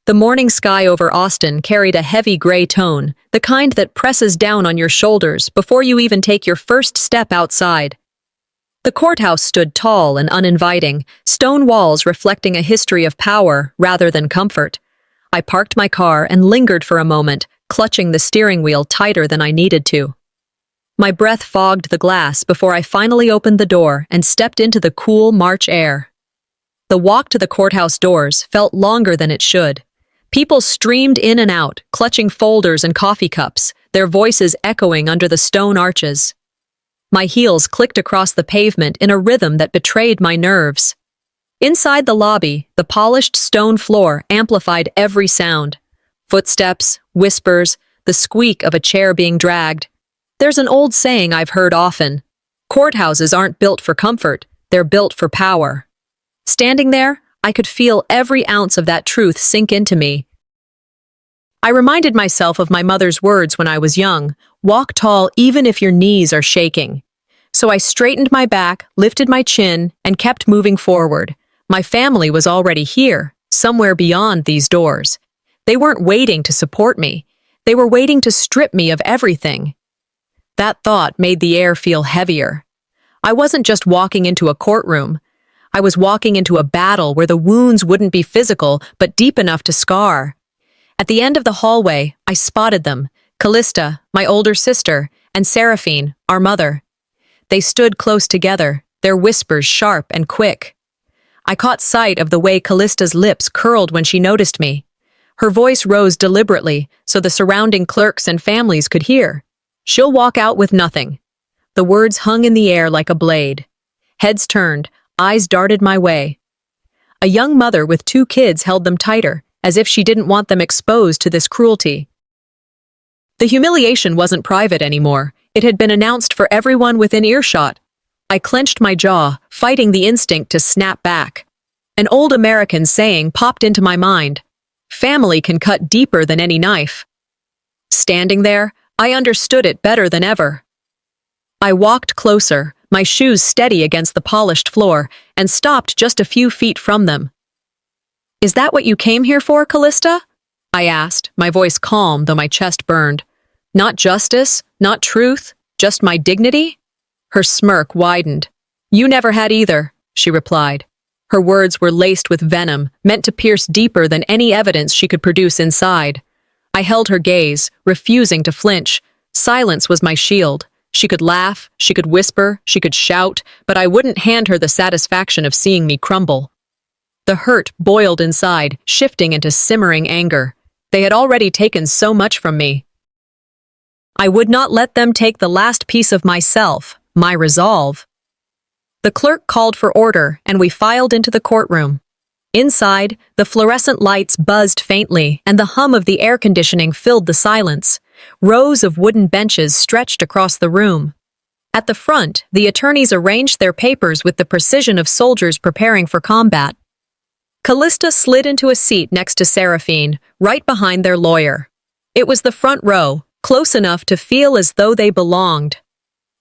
The morning sky over Austin carried a heavy gray tone, the kind that presses down on your shoulders before you even take your first step outside. The courthouse stood tall and uninviting, stone walls reflecting a history of power rather than comfort. I parked my car and lingered for a moment, clutching the steering wheel tighter than I needed to. My breath fogged the glass before I finally opened the door and stepped into the cool March air. The walk to the courthouse doors felt longer than it should. People streamed in and out, clutching folders and coffee cups, their voices echoing under the stone arches. My heels clicked across the pavement in a rhythm that betrayed my nerves. Inside the lobby, the polished stone floor amplified every sound. Footsteps, whispers, the squeak of a chair being dragged. There's an old saying I've heard often. Courthouses aren't built for comfort, they're built for power. Standing there, I could feel every ounce of that truth sink into me. I reminded myself of my mother's words when I was young, walk tall even if your knees are shaking. So I straightened my back, lifted my chin, and kept moving forward. My family was already here, somewhere beyond these doors. They weren't waiting to support me. They were waiting to strip me of everything. That thought made the air feel heavier. I wasn't just walking into a courtroom. I was walking into a battle where the wounds wouldn't be physical, but deep enough to scar. At the end of the hallway, I spotted them, Callista, my older sister, and Seraphine, our mother. They stood close together, their whispers sharp and quick. I caught sight of the way Callista's lips curled when she noticed me. Her voice rose deliberately, so the surrounding clerks and families could hear. She'll walk out with nothing. The words hung in the air like a blade. Heads turned, eyes darted my way. A young mother with 2 kids held them tighter, as if she didn't want them exposed to this cruelty. The humiliation wasn't private anymore. It had been announced for everyone within earshot. I clenched my jaw, fighting the instinct to snap back. An old American saying popped into my mind. Family can cut deeper than any knife. Standing there, I understood it better than ever. I walked closer, my shoes steady against the polished floor, and stopped just a few feet from them. "Is that what you came here for, Callista?" I asked, my voice calm though my chest burned. "Not justice, not truth, just my dignity?" Her smirk widened. "You never had either," she replied. Her words were laced with venom, meant to pierce deeper than any evidence she could produce inside. I held her gaze, refusing to flinch. Silence was my shield. She could laugh, she could whisper, she could shout, but I wouldn't hand her the satisfaction of seeing me crumble. The hurt boiled inside, shifting into simmering anger. They had already taken so much from me. I would not let them take the last piece of myself, my resolve. The clerk called for order, and we filed into the courtroom. Inside, the fluorescent lights buzzed faintly, and the hum of the air conditioning filled the silence. Rows of wooden benches stretched across the room. At the front, the attorneys arranged their papers with the precision of soldiers preparing for combat. Callista slid into a seat next to Seraphine, right behind their lawyer. It was the front row, close enough to feel as though they belonged.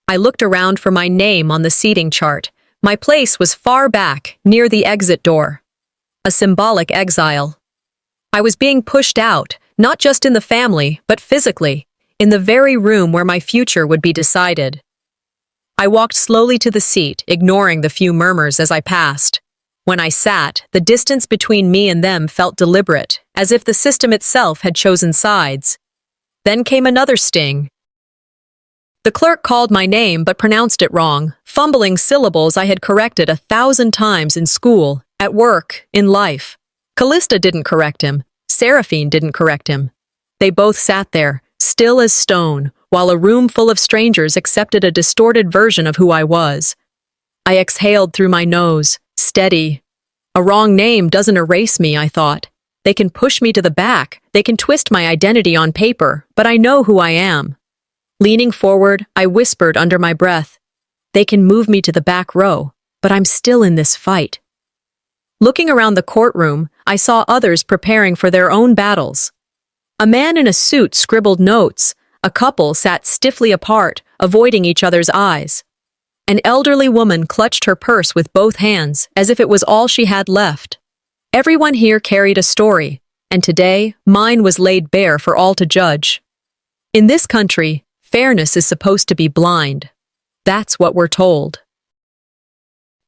I looked around for my name on the seating chart. My place was far back, near the exit door. A symbolic exile. I was being pushed out, not just in the family, but physically, in the very room where my future would be decided. I walked slowly to the seat, ignoring the few murmurs as I passed. When I sat, the distance between me and them felt deliberate, as if the system itself had chosen sides. Then came another sting. The clerk called my name but pronounced it wrong, fumbling syllables I had corrected 1,000 times in school, at work, in life. Callista didn't correct him. Seraphine didn't correct him. They both sat there, still as stone, while a room full of strangers accepted a distorted version of who I was. I exhaled through my nose, steady. A wrong name doesn't erase me, I thought. They can push me to the back, they can twist my identity on paper, but I know who I am. Leaning forward, I whispered under my breath, "They can move me to the back row, but I'm still in this fight." Looking around the courtroom, I saw others preparing for their own battles. A man in a suit scribbled notes. A couple sat stiffly apart, avoiding each other's eyes. An elderly woman clutched her purse with both hands, as if it was all she had left. Everyone here carried a story, and today mine was laid bare for all to judge. In this country, fairness is supposed to be blind. That's what we're told.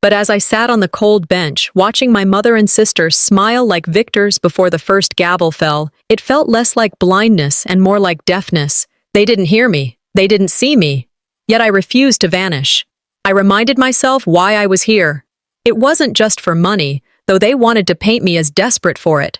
But as I sat on the cold bench, watching my mother and sister smile like victors before the first gavel fell, it felt less like blindness and more like deafness. They didn't hear me. They didn't see me. Yet I refused to vanish. I reminded myself why I was here. It wasn't just for money, though they wanted to paint me as desperate for it.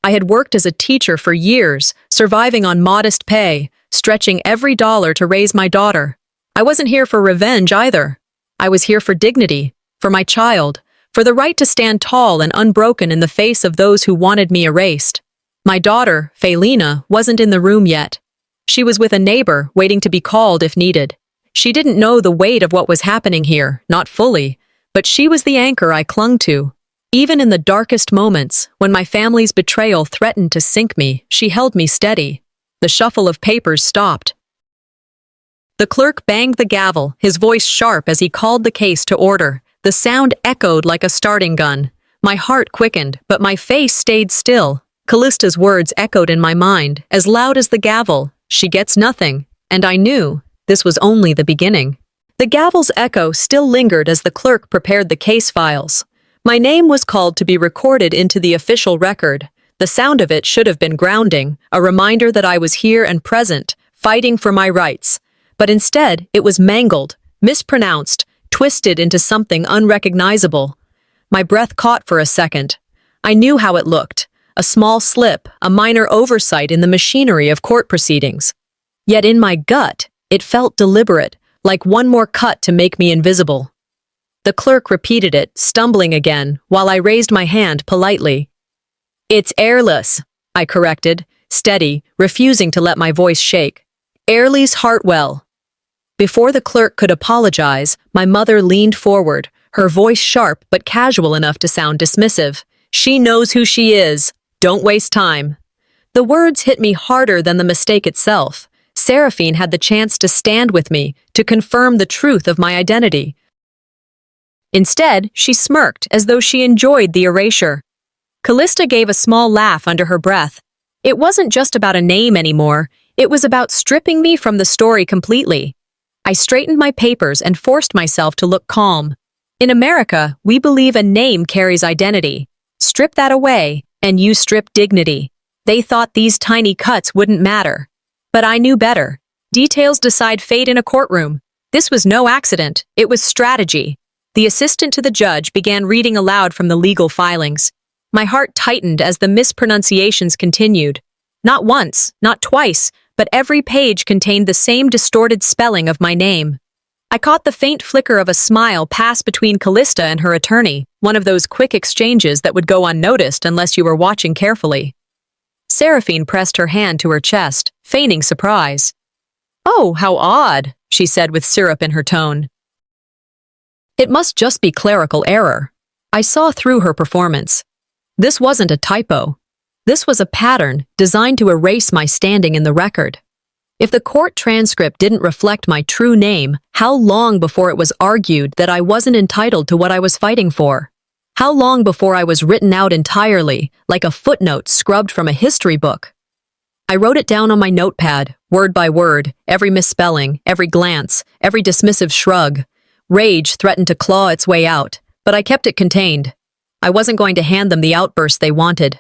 I had worked as a teacher for years, surviving on modest pay, stretching every dollar to raise my daughter. I wasn't here for revenge either. I was here for dignity, for my child, for the right to stand tall and unbroken in the face of those who wanted me erased. My daughter, Felina, wasn't in the room yet. She was with a neighbor, waiting to be called if needed. She didn't know the weight of what was happening here, not fully, but she was the anchor I clung to. Even in the darkest moments, when my family's betrayal threatened to sink me, she held me steady. The shuffle of papers stopped. The clerk banged the gavel, his voice sharp as he called the case to order. The sound echoed like a starting gun. My heart quickened, but my face stayed still. Callista's words echoed in my mind, as loud as the gavel. She gets nothing. And I knew this was only the beginning. The gavel's echo still lingered as the clerk prepared the case files. My name was called to be recorded into the official record. The sound of it should have been grounding, a reminder that I was here and present, fighting for my rights. But instead, it was mangled, mispronounced, twisted into something unrecognizable. My breath caught for a second. I knew how it looked. A small slip, a minor oversight in the machinery of court proceedings. Yet in my gut, it felt deliberate, like one more cut to make me invisible. The clerk repeated it, stumbling again, while I raised my hand politely. "It's airless," I corrected, steady, refusing to let my voice shake. "Airless Hartwell." Before the clerk could apologize, my mother leaned forward, her voice sharp but casual enough to sound dismissive. "She knows who she is. Don't waste time." The words hit me harder than the mistake itself. Seraphine had the chance to stand with me, to confirm the truth of my identity. Instead, she smirked as though she enjoyed the erasure. Callista gave a small laugh under her breath. It wasn't just about a name anymore. It was about stripping me from the story completely. I straightened my papers and forced myself to look calm. In America, we believe a name carries identity. Strip that away, and you strip dignity. They thought these tiny cuts wouldn't matter. But I knew better. Details decide fate in a courtroom. This was no accident. It was strategy. The assistant to the judge began reading aloud from the legal filings. My heart tightened as the mispronunciations continued. Not once, not twice, but every page contained the same distorted spelling of my name. I caught the faint flicker of a smile pass between Callista and her attorney, one of those quick exchanges that would go unnoticed unless you were watching carefully. Seraphine pressed her hand to her chest, feigning surprise. "Oh, how odd," she said with syrup in her tone. It must just be clerical error. I saw through her performance. This wasn't a typo. This was a pattern designed to erase my standing in the record. If the court transcript didn't reflect my true name, how long before it was argued that I wasn't entitled to what I was fighting for? How long before I was written out entirely, like a footnote scrubbed from a history book? I wrote it down on my notepad, word by word, every misspelling, every glance, every dismissive shrug. Rage threatened to claw its way out, but I kept it contained. I wasn't going to hand them the outburst they wanted.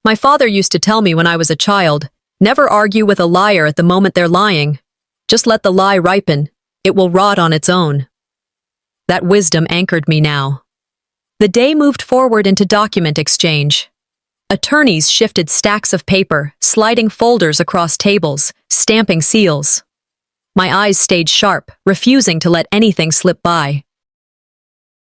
My father used to tell me when I was a child, never argue with a liar at the moment they're lying. Just let the lie ripen. It will rot on its own. That wisdom anchored me now. The day moved forward into document exchange. Attorneys shifted stacks of paper, sliding folders across tables, stamping seals. My eyes stayed sharp, refusing to let anything slip by.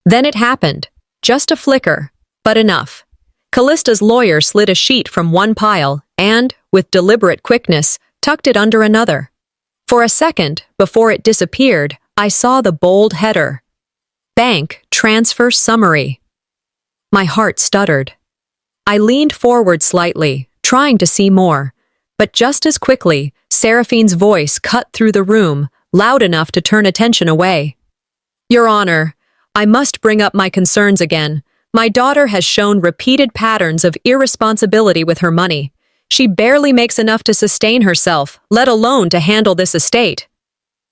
Then it happened. Just a flicker, but enough. Callista's lawyer slid a sheet from one pile and, with deliberate quickness, tucked it under another. For a second, before it disappeared, I saw the bold header. Bank Transfer Summary. My heart stuttered. I leaned forward slightly, trying to see more, but just as quickly, Seraphine's voice cut through the room, loud enough to turn attention away. "Your Honor, I must bring up my concerns again. My daughter has shown repeated patterns of irresponsibility with her money. She barely makes enough to sustain herself, let alone to handle this estate.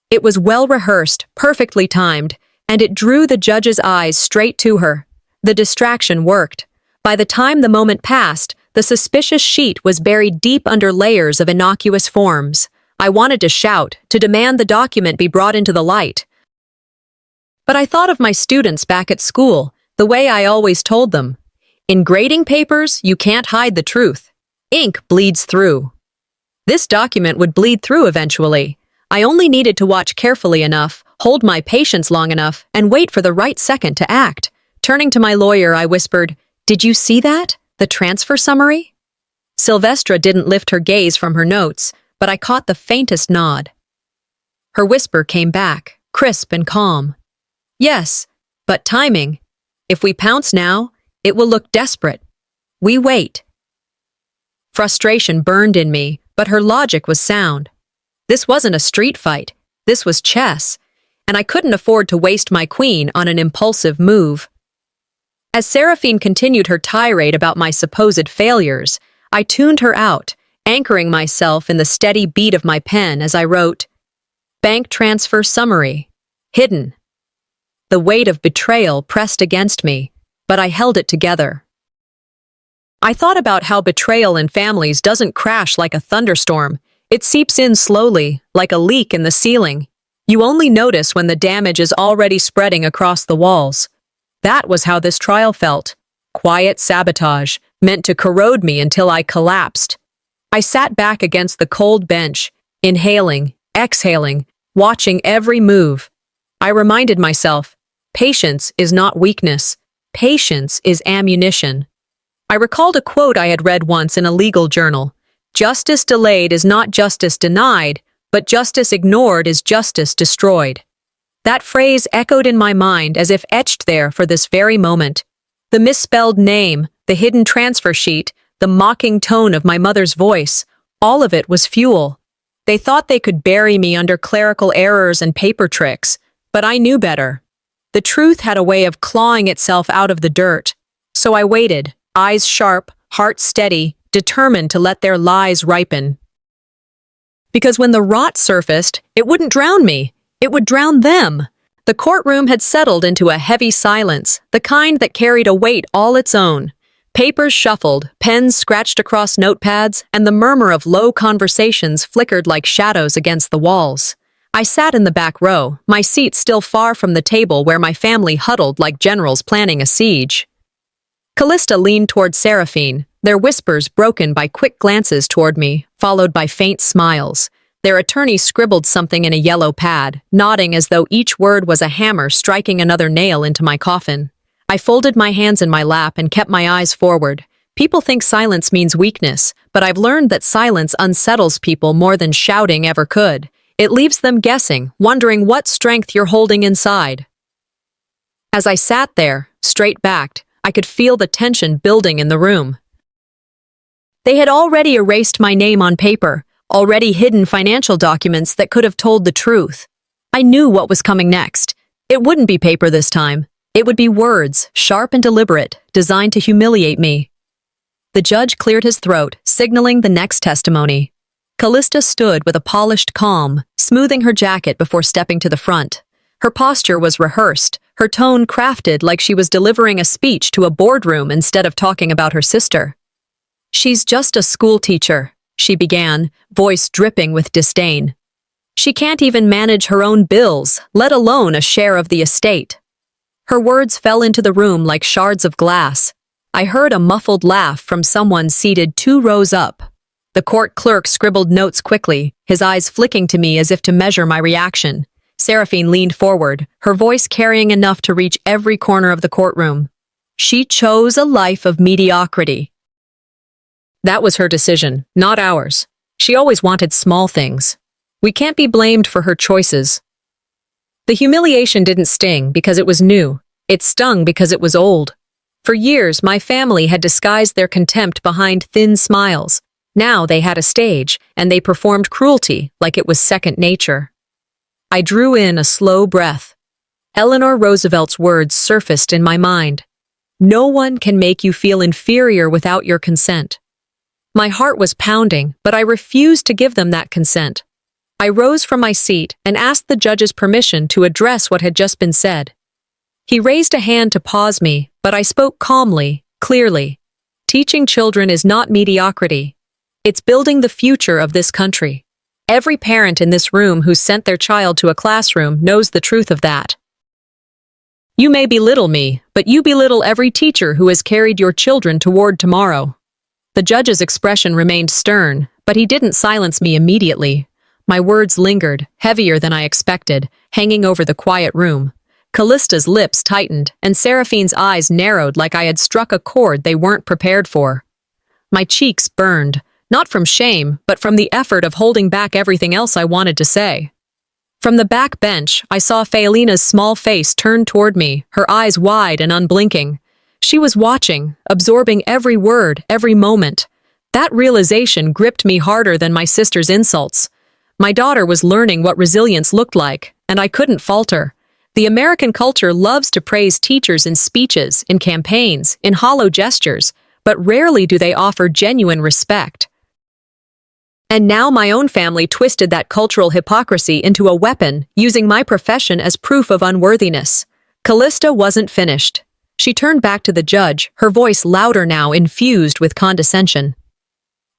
It was well rehearsed, perfectly timed, and it drew the judge's eyes straight to her. The distraction worked. By the time the moment passed, the suspicious sheet was buried deep under layers of innocuous forms. I wanted to shout, to demand the document be brought into the light. But I thought of my students back at school, the way I always told them. In grading papers, you can't hide the truth. Ink bleeds through. This document would bleed through eventually. I only needed to watch carefully enough, hold my patience long enough, and wait for the right second to act. Turning to my lawyer, I whispered, "Did you see that? The transfer summary?" Sylvestra didn't lift her gaze from her notes, but I caught the faintest nod. Her whisper came back, crisp and calm. "Yes, but timing. If we pounce now, it will look desperate. We wait." Frustration burned in me, but her logic was sound. This wasn't a street fight. This was chess, and I couldn't afford to waste my queen on an impulsive move. As Seraphine continued her tirade about my supposed failures, I tuned her out, anchoring myself in the steady beat of my pen as I wrote, "Bank transfer summary. Hidden." The weight of betrayal pressed against me, but I held it together. I thought about how betrayal in families doesn't crash like a thunderstorm. It seeps in slowly, like a leak in the ceiling. You only notice when the damage is already spreading across the walls. That was how this trial felt. Quiet sabotage, meant to corrode me until I collapsed. I sat back against the cold bench, inhaling, exhaling, watching every move. I reminded myself, patience is not weakness. Patience is ammunition. I recalled a quote I had read once in a legal journal. Justice delayed is not justice denied, but justice ignored is justice destroyed. That phrase echoed in my mind as if etched there for this very moment. The misspelled name, the hidden transfer sheet, the mocking tone of my mother's voice, all of it was fuel. They thought they could bury me under clerical errors and paper tricks, but I knew better. The truth had a way of clawing itself out of the dirt. So I waited, eyes sharp, heart steady, determined to let their lies ripen. Because when the rot surfaced, it wouldn't drown me. It would drown them. The courtroom had settled into a heavy silence, the kind that carried a weight all its own. Papers shuffled, pens scratched across notepads, and the murmur of low conversations flickered like shadows against the walls. I sat in the back row, my seat still far from the table where my family huddled like generals planning a siege. Callista leaned toward Seraphine, their whispers broken by quick glances toward me, followed by faint smiles. Their attorney scribbled something in a yellow pad, nodding as though each word was a hammer striking another nail into my coffin. I folded my hands in my lap and kept my eyes forward. People think silence means weakness, but I've learned that silence unsettles people more than shouting ever could. It leaves them guessing, wondering what strength you're holding inside. As I sat there, straight-backed, I could feel the tension building in the room. They had already erased my name on paper, already hidden financial documents that could have told the truth. I knew what was coming next. It wouldn't be paper this time. It would be words, sharp and deliberate, designed to humiliate me. The judge cleared his throat, signaling the next testimony. Callista stood with a polished calm, smoothing her jacket before stepping to the front. Her posture was rehearsed, her tone crafted like she was delivering a speech to a boardroom instead of talking about her sister. "She's just a school teacher," she began, voice dripping with disdain. "She can't even manage her own bills, let alone a share of the estate." Her words fell into the room like shards of glass. I heard a muffled laugh from someone seated 2 rows up. The court clerk scribbled notes quickly, his eyes flicking to me as if to measure my reaction. Seraphine leaned forward, her voice carrying enough to reach every corner of the courtroom. She chose a life of mediocrity. That was her decision, not ours. She always wanted small things. We can't be blamed for her choices. The humiliation didn't sting because it was new. It stung because it was old. For years, my family had disguised their contempt behind thin smiles. Now they had a stage, and they performed cruelty like it was second nature. I drew in a slow breath. Eleanor Roosevelt's words surfaced in my mind. No one can make you feel inferior without your consent. My heart was pounding, but I refused to give them that consent. I rose from my seat and asked the judge's permission to address what had just been said. He raised a hand to pause me, but I spoke calmly, clearly. Teaching children is not mediocrity. It's building the future of this country. Every parent in this room who sent their child to a classroom knows the truth of that. You may belittle me, but you belittle every teacher who has carried your children toward tomorrow. The judge's expression remained stern, but he didn't silence me immediately. My words lingered, heavier than I expected, hanging over the quiet room. Callista's lips tightened, and Seraphine's eyes narrowed like I had struck a chord they weren't prepared for. My cheeks burned, not from shame, but from the effort of holding back everything else I wanted to say. From the back bench, I saw Phaelina's small face turn toward me, her eyes wide and unblinking. She was watching, absorbing every word, every moment. That realization gripped me harder than my sister's insults. My daughter was learning what resilience looked like, and I couldn't falter. The American culture loves to praise teachers in speeches, in campaigns, in hollow gestures, but rarely do they offer genuine respect. And now my own family twisted that cultural hypocrisy into a weapon, using my profession as proof of unworthiness. Callista wasn't finished. She turned back to the judge, her voice louder now, infused with condescension.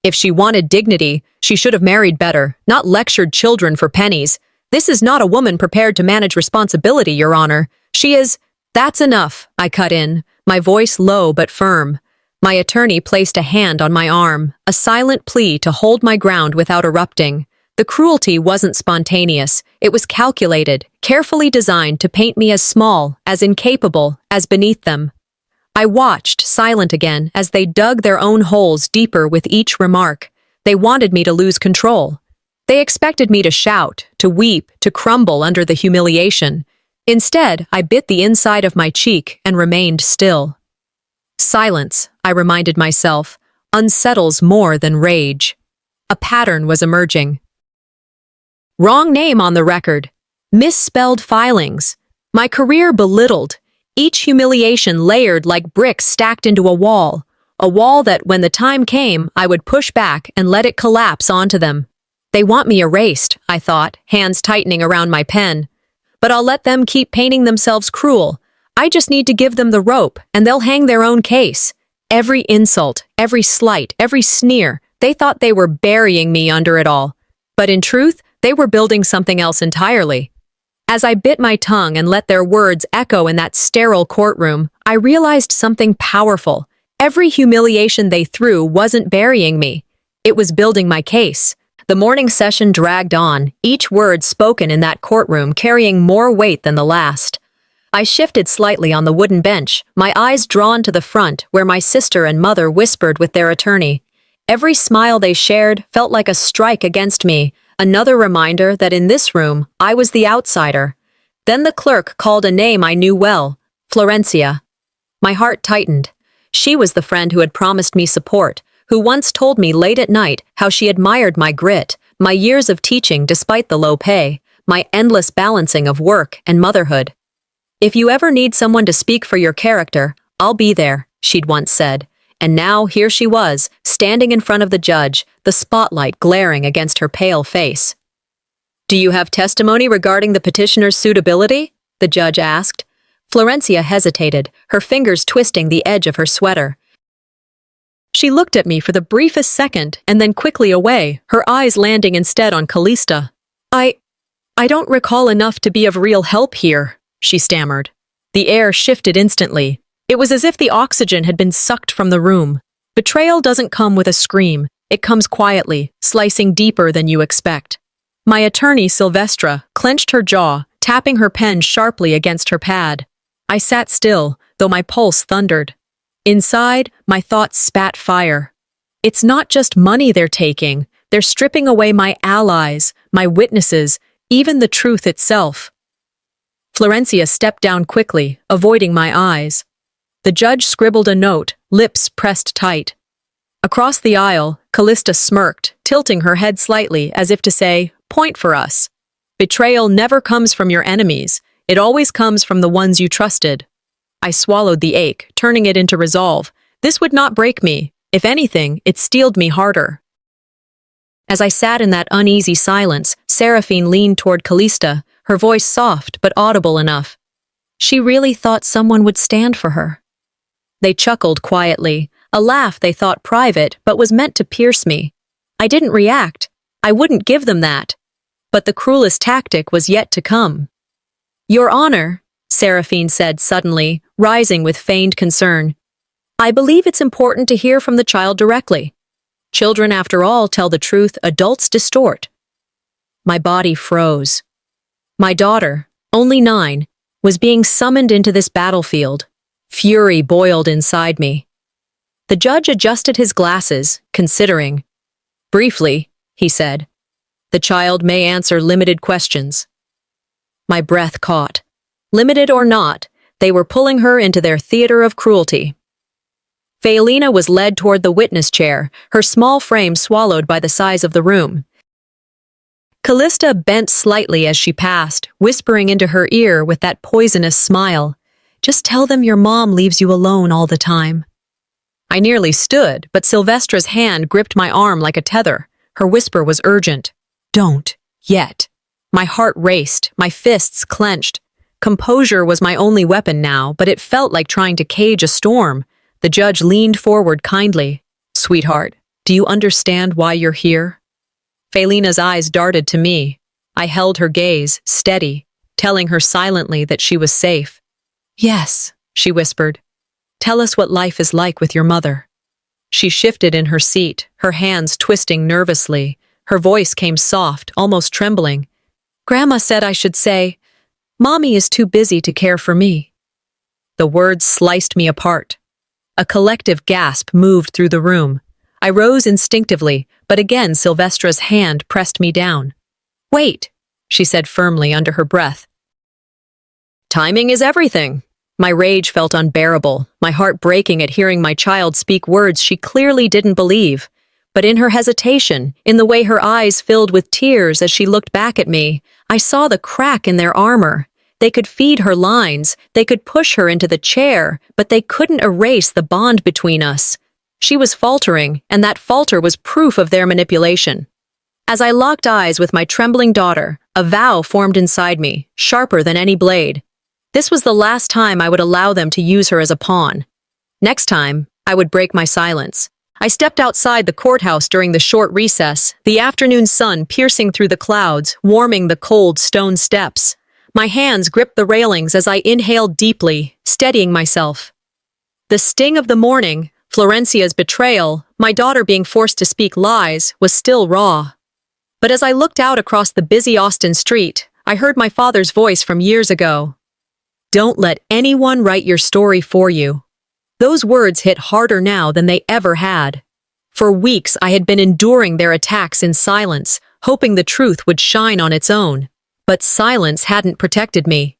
If she wanted dignity, she should have married better, not lectured children for pennies. This is not a woman prepared to manage responsibility, Your Honor. She is— That's enough, I cut in, my voice low but firm. My attorney placed a hand on my arm, a silent plea to hold my ground without erupting. The cruelty wasn't spontaneous. It was calculated, carefully designed to paint me as small, as incapable, as beneath them. I watched, silent again, as they dug their own holes deeper with each remark. They wanted me to lose control. They expected me to shout, to weep, to crumble under the humiliation. Instead, I bit the inside of my cheek and remained still. Silence, I reminded myself, unsettles more than rage. A pattern was emerging. Wrong name on the record. Misspelled filings. My career belittled. Each humiliation layered like bricks stacked into a wall that, when the time came, I would push back and let it collapse onto them. They want me erased, I thought, hands tightening around my pen. But I'll let them keep painting themselves cruel. I just need to give them the rope, and they'll hang their own case. Every insult, every slight, every sneer, they thought they were burying me under it all. But in truth, they were building something else entirely. As I bit my tongue and let their words echo in that sterile courtroom, I realized something powerful. Every humiliation they threw wasn't burying me. It was building my case. The morning session dragged on, each word spoken in that courtroom carrying more weight than the last. I shifted slightly on the wooden bench, my eyes drawn to the front where my sister and mother whispered with their attorney. Every smile they shared felt like a strike against me, another reminder that in this room, I was the outsider. Then the clerk called a name I knew well, Florencia. My heart tightened. She was the friend who had promised me support, who once told me late at night how she admired my grit, my years of teaching despite the low pay, my endless balancing of work and motherhood. If you ever need someone to speak for your character, I'll be there, she'd once said. And now here she was, standing in front of the judge, the spotlight glaring against her pale face. Do you have testimony regarding the petitioner's suitability? The judge asked. Florencia hesitated, her fingers twisting the edge of her sweater. She looked at me for the briefest second and then quickly away, her eyes landing instead on Callista. I don't recall enough to be of real help here, she stammered. The air shifted instantly. It was as if the oxygen had been sucked from the room. Betrayal doesn't come with a scream. It comes quietly, slicing deeper than you expect. My attorney, Silvestra, clenched her jaw, tapping her pen sharply against her pad. I sat still, though my pulse thundered. Inside, my thoughts spat fire. It's not just money they're taking. They're stripping away my allies, my witnesses, even the truth itself. Florencia stepped down quickly, avoiding my eyes. The judge scribbled a note, lips pressed tight. Across the aisle, Callista smirked, tilting her head slightly as if to say, "Point for us." Betrayal never comes from your enemies. It always comes from the ones you trusted. I swallowed the ache, turning it into resolve. This would not break me. If anything, it steeled me harder. As I sat in that uneasy silence, Seraphine leaned toward Callista, her voice soft but audible enough. She really thought someone would stand for her. They chuckled quietly, a laugh they thought private but was meant to pierce me. I didn't react. I wouldn't give them that. But the cruelest tactic was yet to come. "Your Honor," Seraphine said suddenly, rising with feigned concern, "I believe it's important to hear from the child directly. Children, after all, tell the truth, adults distort." My body froze. My daughter, only 9, was being summoned into this battlefield. Fury boiled inside me. The judge adjusted his glasses, considering. "Briefly," he said, "the child may answer limited questions." My breath caught. Limited or not, they were pulling her into their theater of cruelty. Phaelina was led toward the witness chair, her small frame swallowed by the size of the room. Callista bent slightly as she passed, whispering into her ear with that poisonous smile, "Just tell them your mom leaves you alone all the time." I nearly stood, but Sylvestra's hand gripped my arm like a tether. Her whisper was urgent. "Don't. Yet." My heart raced, my fists clenched. Composure was my only weapon now, but it felt like trying to cage a storm. The judge leaned forward kindly. "Sweetheart, do you understand why you're here?" Phaelina's eyes darted to me. I held her gaze, steady, telling her silently that she was safe. "Yes," she whispered. "Tell us what life is like with your mother." She shifted in her seat, her hands twisting nervously. Her voice came soft, almost trembling. "Grandma said I should say, Mommy is too busy to care for me." The words sliced me apart. A collective gasp moved through the room. I rose instinctively, but again Sylvestra's hand pressed me down. "Wait," she said firmly under her breath. "Timing is everything." My rage felt unbearable, my heart breaking at hearing my child speak words she clearly didn't believe. But in her hesitation, in the way her eyes filled with tears as she looked back at me, I saw the crack in their armor. They could feed her lines, they could push her into the chair, but they couldn't erase the bond between us. She was faltering, and that falter was proof of their manipulation. As I locked eyes with my trembling daughter, a vow formed inside me, sharper than any blade. This was the last time I would allow them to use her as a pawn. Next time, I would break my silence. I stepped outside the courthouse during the short recess, the afternoon sun piercing through the clouds, warming the cold stone steps. My hands gripped the railings as I inhaled deeply, steadying myself. The sting of the morning, Florencia's betrayal, my daughter being forced to speak lies, was still raw. But as I looked out across the busy Austin street, I heard my father's voice from years ago. "Don't let anyone write your story for you." Those words hit harder now than they ever had. For weeks I had been enduring their attacks in silence, hoping the truth would shine on its own. But silence hadn't protected me.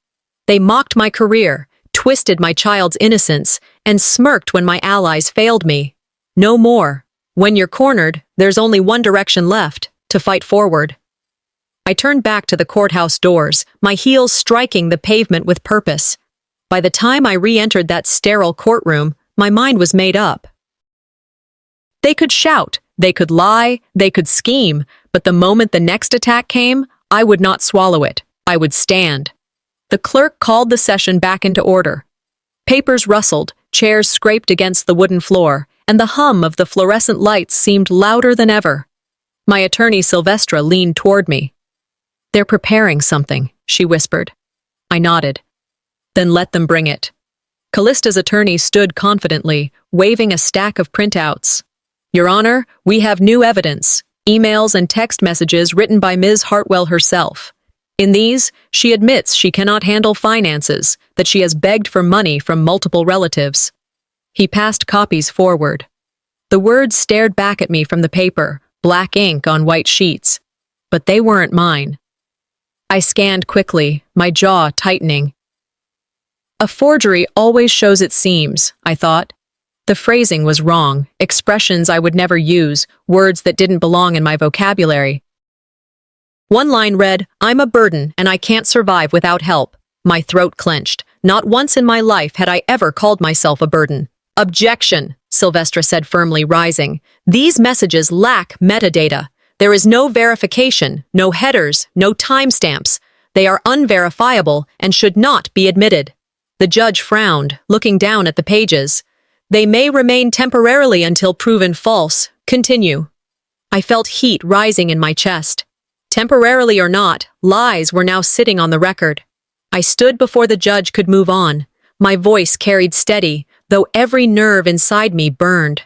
They mocked my career, twisted my child's innocence, and smirked when my allies failed me. No more. When you're cornered, there's only one direction left, to fight forward. I turned back to the courthouse doors, my heels striking the pavement with purpose. By the time I re-entered that sterile courtroom, my mind was made up. They could shout, they could lie, they could scheme, but the moment the next attack came, I would not swallow it. I would stand. The clerk called the session back into order. Papers rustled, chairs scraped against the wooden floor, and the hum of the fluorescent lights seemed louder than ever. My attorney Sylvestra leaned toward me. "They're preparing something," she whispered. I nodded. "Then let them bring it." Callista's attorney stood confidently, waving a stack of printouts. "Your Honor, we have new evidence. Emails and text messages written by Ms. Hartwell herself. In these, she admits she cannot handle finances, that she has begged for money from multiple relatives." He passed copies forward. The words stared back at me from the paper, black ink on white sheets. But they weren't mine. I scanned quickly, my jaw tightening. A forgery always shows its seams, I thought. The phrasing was wrong, expressions I would never use, words that didn't belong in my vocabulary. One line read, "I'm a burden and I can't survive without help." My throat clenched. Not once in my life had I ever called myself a burden. Objection, Sylvestra said firmly, rising. These messages lack metadata. There is no verification, no headers, no timestamps. They are unverifiable and should not be admitted. The judge frowned, looking down at the pages. They may remain temporarily until proven false. Continue. I felt heat rising in my chest. Temporarily or not, lies were now sitting on the record. I stood before the judge could move on. My voice carried steady, though every nerve inside me burned.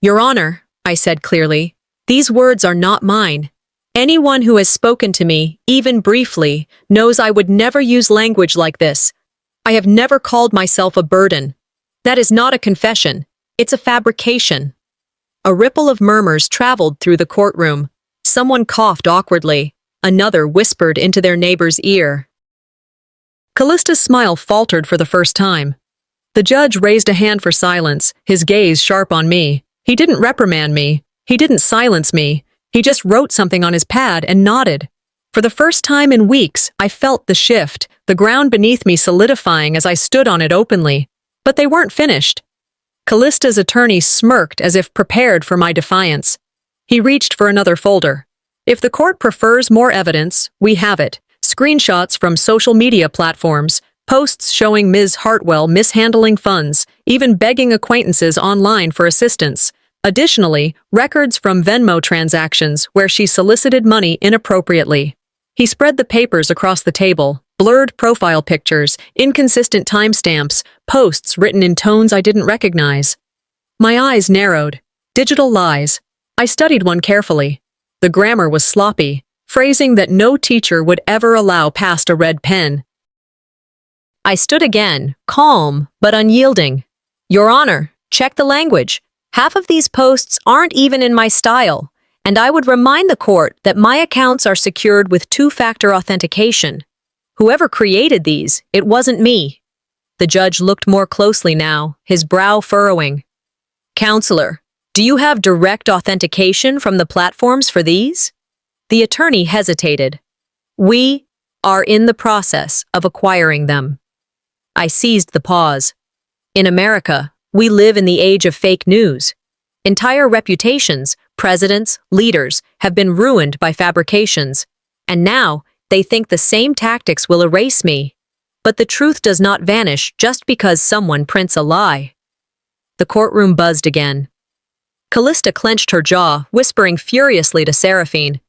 Your Honor, I said clearly, these words are not mine. Anyone who has spoken to me, even briefly, knows I would never use language like this. I have never called myself a burden. That is not a confession. It's a fabrication. A ripple of murmurs traveled through the courtroom. Someone coughed awkwardly. Another whispered into their neighbor's ear. Callista's smile faltered for the first time. The judge raised a hand for silence, his gaze sharp on me. He didn't reprimand me. He didn't silence me. He just wrote something on his pad and nodded. For the first time in weeks, I felt the shift, the ground beneath me solidifying as I stood on it openly. But they weren't finished. Callista's attorney smirked as if prepared for my defiance. He reached for another folder. If the court prefers more evidence, we have it. Screenshots from social media platforms, posts showing Ms. Hartwell mishandling funds, even begging acquaintances online for assistance. Additionally, records from Venmo transactions where she solicited money inappropriately. He spread the papers across the table, blurred profile pictures, inconsistent timestamps, posts written in tones I didn't recognize. My eyes narrowed. Digital lies. I studied one carefully. The grammar was sloppy, phrasing that no teacher would ever allow past a red pen. I stood again, calm but unyielding. Your Honor, check the language. Half of these posts aren't even in my style, and I would remind the court that my accounts are secured with two-factor authentication. Whoever created these, it wasn't me. The judge looked more closely now, his brow furrowing. Counselor, do you have direct authentication from the platforms for these? The attorney hesitated. We are in the process of acquiring them. I seized the pause. In America, we live in the age of fake news. Entire reputations, presidents, leaders, have been ruined by fabrications. And now, they think the same tactics will erase me. But the truth does not vanish just because someone prints a lie. The courtroom buzzed again. Callista clenched her jaw, whispering furiously to Seraphine.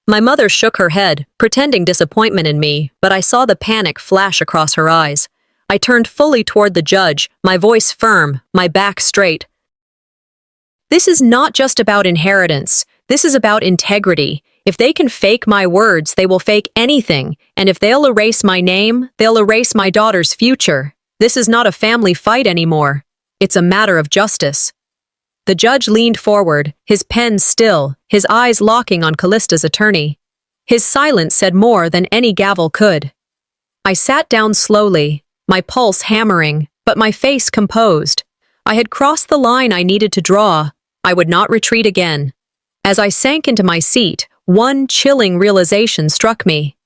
My mother shook her head, pretending disappointment in me, but I saw the panic flash across her eyes. I turned fully toward the judge, my voice firm, my back straight. This is not just about inheritance. This is about integrity. If they can fake my words, they will fake anything. And if they'll erase my name, they'll erase my daughter's future. This is not a family fight anymore. It's a matter of justice. The judge leaned forward, his pen still, his eyes locking on Callista's attorney. His silence said more than any gavel could. I sat down slowly, my pulse hammering, but my face composed. I had crossed the line I needed to draw. I would not retreat again. As I sank into my seat, one chilling realization struck me.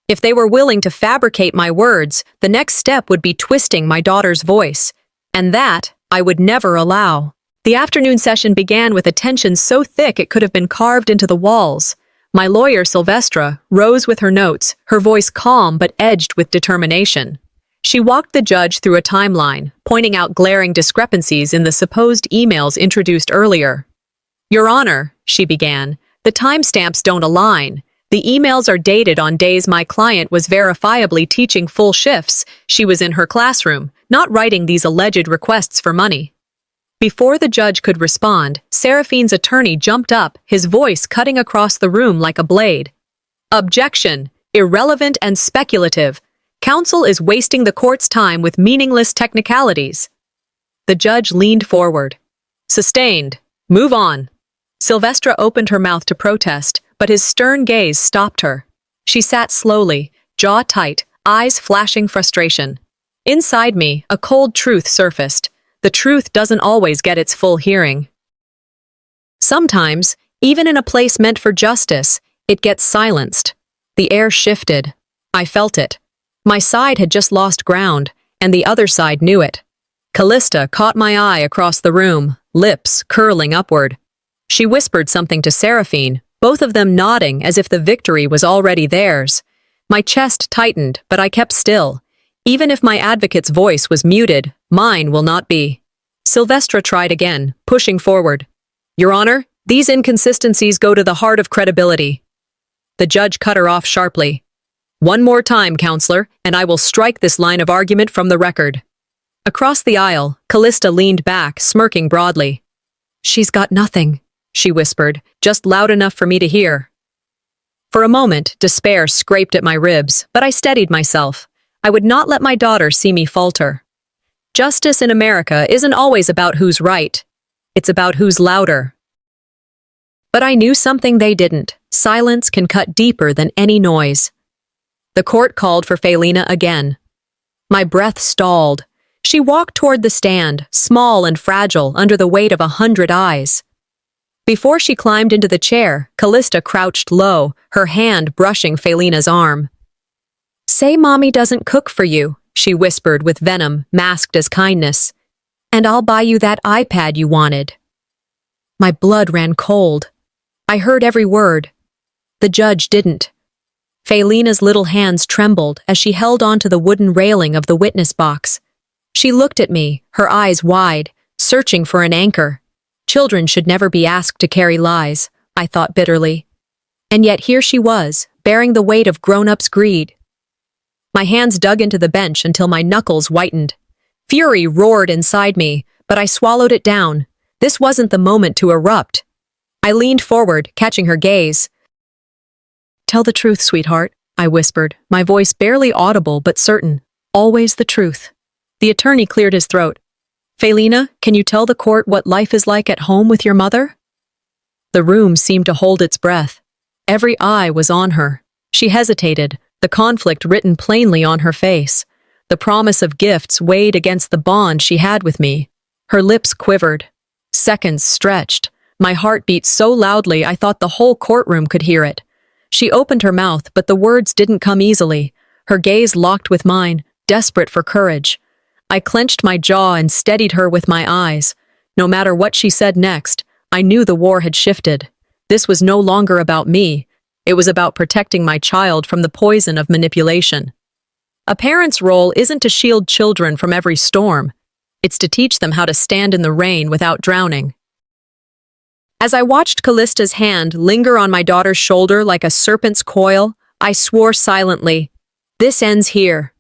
If they were willing to fabricate my words, the next step would be twisting my daughter's voice. And that I would never allow. The afternoon session began with a tension so thick it could have been carved into the walls. My lawyer, Sylvestra, rose with her notes, her voice calm but edged with determination. She walked the judge through a timeline, pointing out glaring discrepancies in the supposed emails introduced earlier. Your Honor, she began, the timestamps don't align. The emails are dated on days my client was verifiably teaching full shifts. She was in her classroom, not writing these alleged requests for money. Before the judge could respond, Seraphine's attorney jumped up, his voice cutting across the room like a blade. Objection! Irrelevant and speculative. Counsel is wasting the court's time with meaningless technicalities. The judge leaned forward. Sustained. Move on. Sylvestra opened her mouth to protest, but his stern gaze stopped her. She sat slowly, jaw tight, eyes flashing frustration. Inside me, a cold truth surfaced. The truth doesn't always get its full hearing. Sometimes, even in a place meant for justice, it gets silenced. The air shifted. I felt it. My side had just lost ground, and the other side knew it. Callista caught my eye across the room, lips curling upward. She whispered something to Seraphine, both of them nodding as if the victory was already theirs. My chest tightened, but I kept still. Even if my advocate's voice was muted, mine will not be. Silvestra tried again, pushing forward. Your Honor, these inconsistencies go to the heart of credibility. The judge cut her off sharply. One more time, counselor, and I will strike this line of argument from the record. Across the aisle, Callista leaned back, smirking broadly. She's got nothing, she whispered, just loud enough for me to hear. For a moment, despair scraped at my ribs, but I steadied myself. I would not let my daughter see me falter. Justice in America isn't always about who's right. It's about who's louder. But I knew something they didn't. Silence can cut deeper than any noise. The court called for Felina again. My breath stalled. She walked toward the stand, small and fragile under the weight of 100 eyes. Before she climbed into the chair, Callista crouched low, her hand brushing Felina's arm. Say Mommy doesn't cook for you, she whispered with venom, masked as kindness. And I'll buy you that iPad you wanted. My blood ran cold. I heard every word. The judge didn't. Felina's little hands trembled as she held onto the wooden railing of the witness box. She looked at me, her eyes wide, searching for an anchor. Children should never be asked to carry lies, I thought bitterly. And yet here she was, bearing the weight of grown-ups' greed. My hands dug into the bench until my knuckles whitened. Fury roared inside me, but I swallowed it down. This wasn't the moment to erupt. I leaned forward, catching her gaze. Tell the truth, sweetheart, I whispered, my voice barely audible but certain. Always the truth. The attorney cleared his throat. Felina, can you tell the court what life is like at home with your mother? The room seemed to hold its breath. Every eye was on her. She hesitated, the conflict written plainly on her face. The promise of gifts weighed against the bond she had with me. Her lips quivered. Seconds stretched. My heart beat so loudly I thought the whole courtroom could hear it. She opened her mouth, but the words didn't come easily. Her gaze locked with mine, desperate for courage. I clenched my jaw and steadied her with my eyes. No matter what she said next, I knew the war had shifted. This was no longer about me. It was about protecting my child from the poison of manipulation. A parent's role isn't to shield children from every storm. It's to teach them how to stand in the rain without drowning. As I watched Callista's hand linger on my daughter's shoulder like a serpent's coil, I swore silently. This ends here.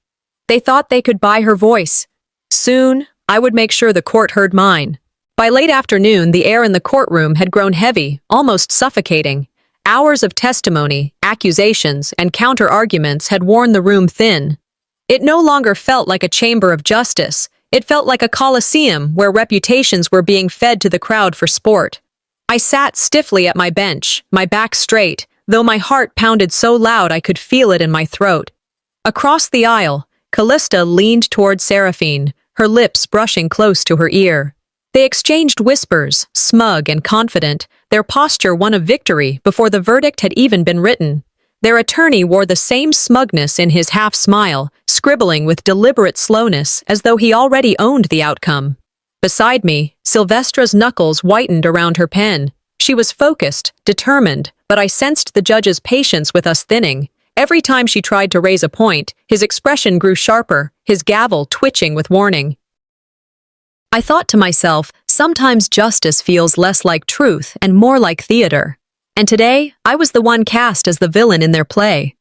They thought they could buy her voice. Soon, I would make sure the court heard mine. By late afternoon, the air in the courtroom had grown heavy, almost suffocating. Hours of testimony, accusations, and counter-arguments had worn the room thin. It no longer felt like a chamber of justice. It felt like a coliseum where reputations were being fed to the crowd for sport. I sat stiffly at my bench, my back straight, though my heart pounded so loud I could feel it in my throat. Across the aisle, Callista leaned toward Seraphine, her lips brushing close to her ear. They exchanged whispers, smug and confident, their posture one of victory before the verdict had even been written. Their attorney wore the same smugness in his half-smile, scribbling with deliberate slowness as though he already owned the outcome. Beside me, Silvestra's knuckles whitened around her pen. She was focused, determined, but I sensed the judge's patience with us thinning. Every time she tried to raise a point, his expression grew sharper, his gavel twitching with warning. I thought to myself, sometimes justice feels less like truth and more like theater. And today, I was the one cast as the villain in their play.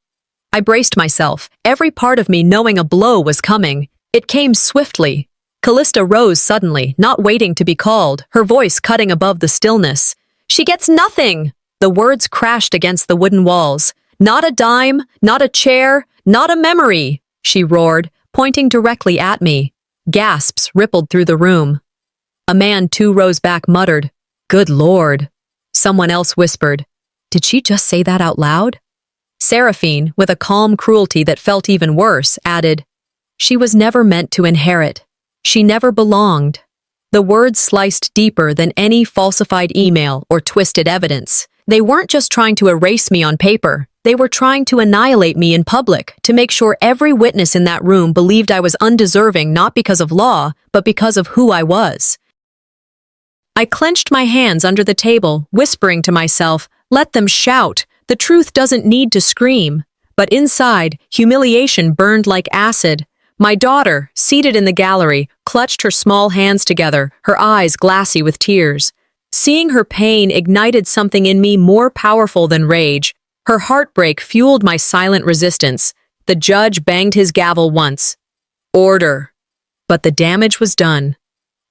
I braced myself, every part of me knowing a blow was coming. It came swiftly. Callista rose suddenly, not waiting to be called, her voice cutting above the stillness. She gets nothing! The words crashed against the wooden walls. Not a dime, not a chair, not a memory, she roared, pointing directly at me. Gasps rippled through the room. A man 2 rows back muttered, "Good Lord." Someone else whispered, "Did she just say that out loud?" Seraphine, with a calm cruelty that felt even worse, added, "She was never meant to inherit. She never belonged." The words sliced deeper than any falsified email or twisted evidence. They weren't just trying to erase me on paper. They were trying to annihilate me in public, to make sure every witness in that room believed I was undeserving not because of law, but because of who I was. I clenched my hands under the table, whispering to myself, "Let them shout. The truth doesn't need to scream." But inside, humiliation burned like acid. My daughter, seated in the gallery, clutched her small hands together, her eyes glassy with tears. Seeing her pain ignited something in me more powerful than rage. Her heartbreak fueled my silent resistance. The judge banged his gavel once. Order. But the damage was done.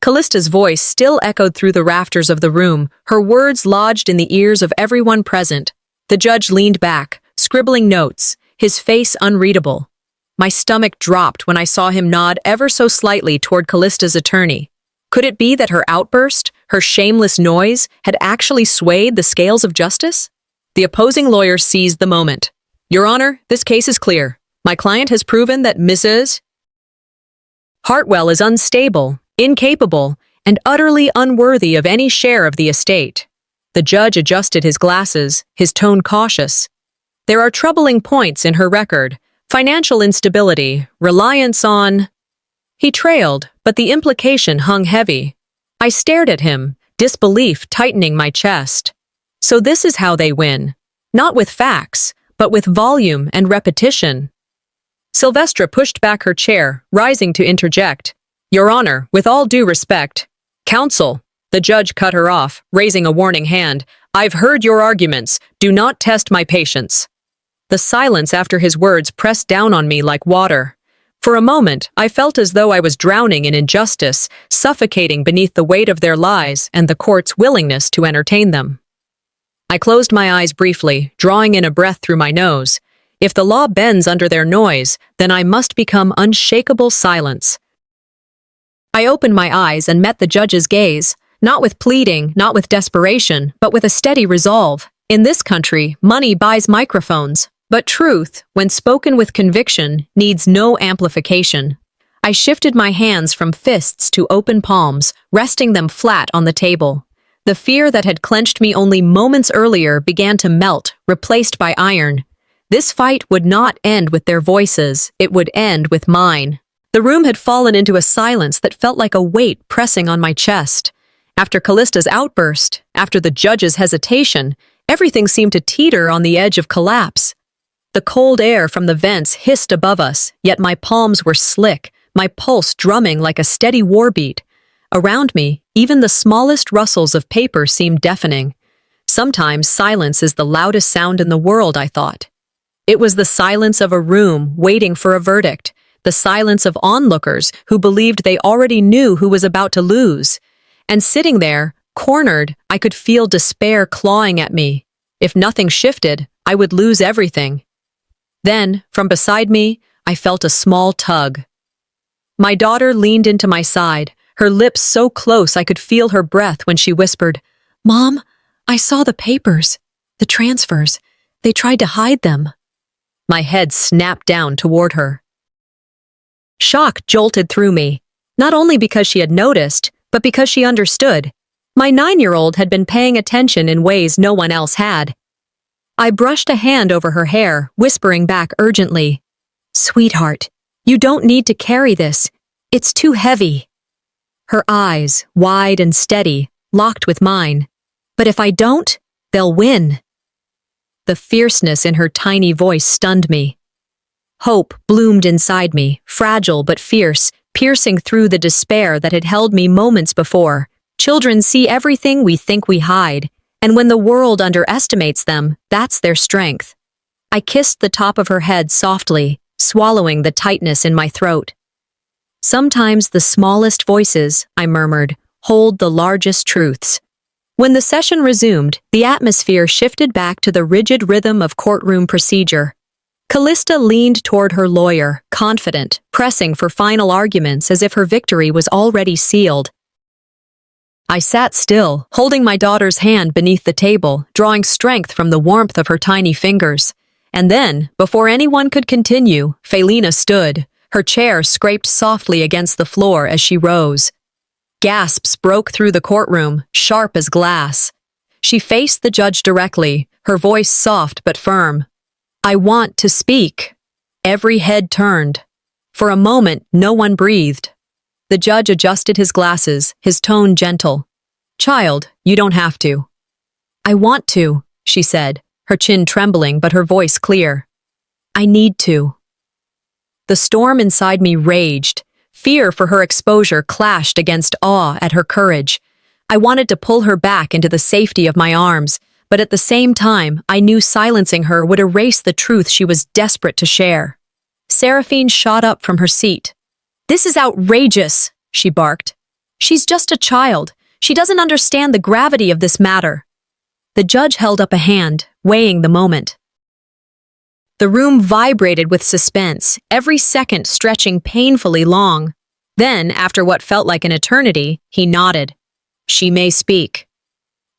Callista's voice still echoed through the rafters of the room, her words lodged in the ears of everyone present. The judge leaned back, scribbling notes, his face unreadable. My stomach dropped when I saw him nod ever so slightly toward Callista's attorney. Could it be that her outburst, her shameless noise, had actually swayed the scales of justice? The opposing lawyer seized the moment. "Your Honor, this case is clear. My client has proven that Mrs. Hartwell is unstable, incapable, and utterly unworthy of any share of the estate." The judge adjusted his glasses, his tone cautious. "There are troubling points in her record. Financial instability, reliance on—" He trailed, but the implication hung heavy. I stared at him, disbelief tightening my chest. So this is how they win. Not with facts, but with volume and repetition. Sylvestra pushed back her chair, rising to interject. "Your Honor, with all due respect." "Counsel," the judge cut her off, raising a warning hand. "I've heard your arguments. Do not test my patience." The silence after his words pressed down on me like water. For a moment, I felt as though I was drowning in injustice, suffocating beneath the weight of their lies and the court's willingness to entertain them. I closed my eyes briefly, drawing in a breath through my nose. If the law bends under their noise, then I must become unshakable silence. I opened my eyes and met the judge's gaze, not with pleading, not with desperation, but with a steady resolve. In this country, money buys microphones, but truth, when spoken with conviction, needs no amplification. I shifted my hands from fists to open palms, resting them flat on the table. The fear that had clenched me only moments earlier began to melt, replaced by iron. This fight would not end with their voices, it would end with mine. The room had fallen into a silence that felt like a weight pressing on my chest. After Callista's outburst, after the judge's hesitation, everything seemed to teeter on the edge of collapse. The cold air from the vents hissed above us, yet my palms were slick, my pulse drumming like a steady war beat. Around me, even the smallest rustles of paper seemed deafening. Sometimes silence is the loudest sound in the world, I thought. It was the silence of a room waiting for a verdict, the silence of onlookers who believed they already knew who was about to lose. And sitting there, cornered, I could feel despair clawing at me. If nothing shifted, I would lose everything. Then, from beside me, I felt a small tug. My daughter leaned into my side, her lips so close I could feel her breath when she whispered, "Mom, I saw the papers, the transfers. They tried to hide them." My head snapped down toward her. Shock jolted through me, not only because she had noticed, but because she understood. My 9-year-old had been paying attention in ways no one else had. I brushed a hand over her hair, whispering back urgently, "Sweetheart, you don't need to carry this. It's too heavy." Her eyes, wide and steady, locked with mine. "But if I don't, they'll win." The fierceness in her tiny voice stunned me. Hope bloomed inside me, fragile but fierce, piercing through the despair that had held me moments before. Children see everything we think we hide, and when the world underestimates them, that's their strength. I kissed the top of her head softly, swallowing the tightness in my throat. "Sometimes the smallest voices," I murmured, "hold the largest truths." When the session resumed, the atmosphere shifted back to the rigid rhythm of courtroom procedure. Callista leaned toward her lawyer, confident, pressing for final arguments as if her victory was already sealed. I sat still, holding my daughter's hand beneath the table, drawing strength from the warmth of her tiny fingers. And then, before anyone could continue, Felina stood. Her chair scraped softly against the floor as she rose. Gasps broke through the courtroom, sharp as glass. She faced the judge directly, her voice soft but firm. I want to speak. Every head turned. For a moment, no one breathed. The judge adjusted his glasses, his tone gentle. Child, you don't have to. I want to, she said, her chin trembling but her voice clear. I need to. The storm inside me raged. Fear for her exposure clashed against awe at her courage. I wanted to pull her back into the safety of my arms, but at the same time, I knew silencing her would erase the truth she was desperate to share. Seraphine shot up from her seat. This is outrageous, she barked. She's just a child. She doesn't understand the gravity of this matter. The judge held up a hand, weighing the moment. The room vibrated with suspense, every second stretching painfully long. Then, after what felt like an eternity, he nodded. She may speak.